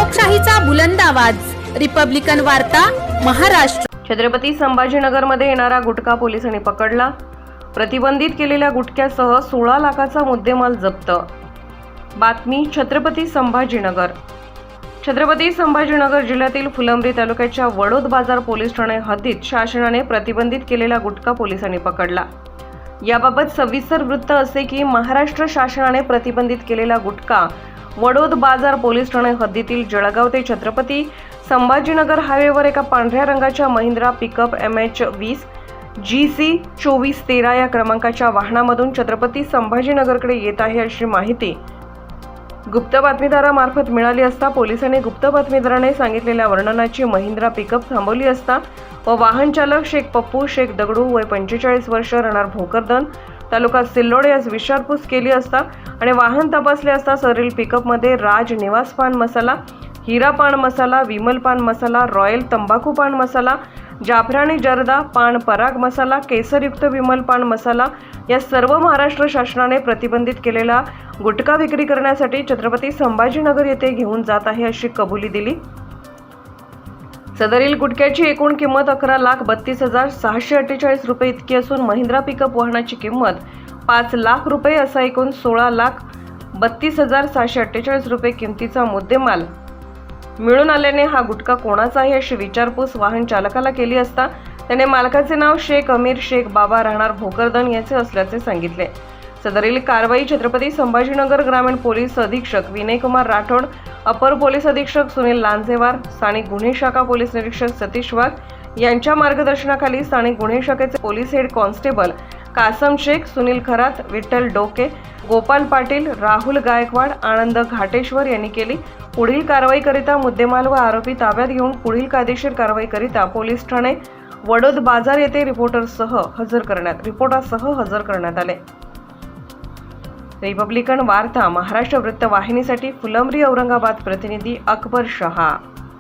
लोकशाहीचा बुलंद आवाज, रिपब्लिकन वार्ता, महाराष्ट्र। छत्रपती संभाजीनगरमध्ये येणारा गुटखा पोलिसांनी पकडला। प्रतिबंधित केलेल्या गुटख्यासह 16 लाखाचा मुद्देमाल जप्त। बातमी छत्रपती संभाजीनगर। छत्रपती संभाजीनगर जिल्ह्यातील फुलंब्री तालुक्याच्या वडोद बाजार पोलीस ठाणे हद्दीत शासनाने प्रतिबंधित केलेला गुटखा पोलिसांनी पकडला। याबाबत सविस्तर वृत्त असे की महाराष्ट्र शासनाने प्रतिबंधित केलेला गुटखा वडोद बाजार पोलीस ठाणे हद्दीतील जळगाव ते छत्रपती संभाजीनगर हायवेवर एका पांढऱ्या रंगाच्या महिंद्रा पिकअप MH20 GC 2413 या क्रमांकाच्या वाहनामधून छत्रपती संभाजीनगरकडे येत आहे अशी माहिती गुप्त बातमीदारामार्फत मिळाली असता पोलिसांनी गुप्त बातमीदाराने सांगितलेल्या वर्णनाची महिंद्रा पिकअप थांबवली असता व वाहन चालक शेख पप्पू शेख दगडू वय 45 वर्ष राहणार भोकरदन तालुका सिल्लोड यास विचारपूस केली असता आणि वाहन तपासले असता सरील पिकअपमध्ये राज निवास पान मसाला, हिरा पान मसाला, विमल पान मसाला, रॉयल तंबाखू पान मसाला, जाफरानी जर्दा पान पराग मसाला, केसरयुक्त विमल पान मसाला या सर्व महाराष्ट्र शासनाने प्रतिबंधित केलेला गुटखा विक्री करण्यासाठी छत्रपती संभाजीनगर येथे घेऊन जात आहे अशी कबुली दिली। सदरील गुटख्याची एकूण किंमत 11,32,648 रुपये इतकी असून महिंद्रा पिकअप वाहनाची किंमत 5 लाख रुपये असा एकूण 16,32,648 रुपये किमतीचा मुद्देमाल मिळून आल्याने हा गुटखा कोणाचा आहे अशी विचारपूस वाहन चालकाला केली असता त्याने मालकाचे नाव शेख अमीर शेख बाबा राहणार भोकरदन याचे असल्याचे सांगितले। सदरील कारवाई छत्रपती संभाजीनगर ग्रामीण पोलीस अधीक्षक विनयकुमार राठोड, अपर पोलीस अधीक्षक सुनील लांजेवार, स्थानिक गुन्हे शाखा पोलीस निरीक्षक सतीश वाघ यांच्या मार्गदर्शनाखाली स्थानिक गुन्हे शाखेचे police head constable Kasam Shaikh, Sunil Kharat, Vitthal Doke, Gopal Patil, Rahul Gaikwad, आनंद घाटेश्वर यांनी केली। पुढील कारवाईकरिता मुद्देमाल व आरोपी ताब्यात घेऊन पुढील कायदेशीर कारवाईकरिता पोलीस ठाणे वडोद बाजार येथे रिपोर्टासह हजर करण्यात आले। रिपब्लिकन वार्ता महाराष्ट्र वृत्तवाहिनीसाठी फुलंब्री औरंगाबाद प्रतिनिधी अकबर शहा।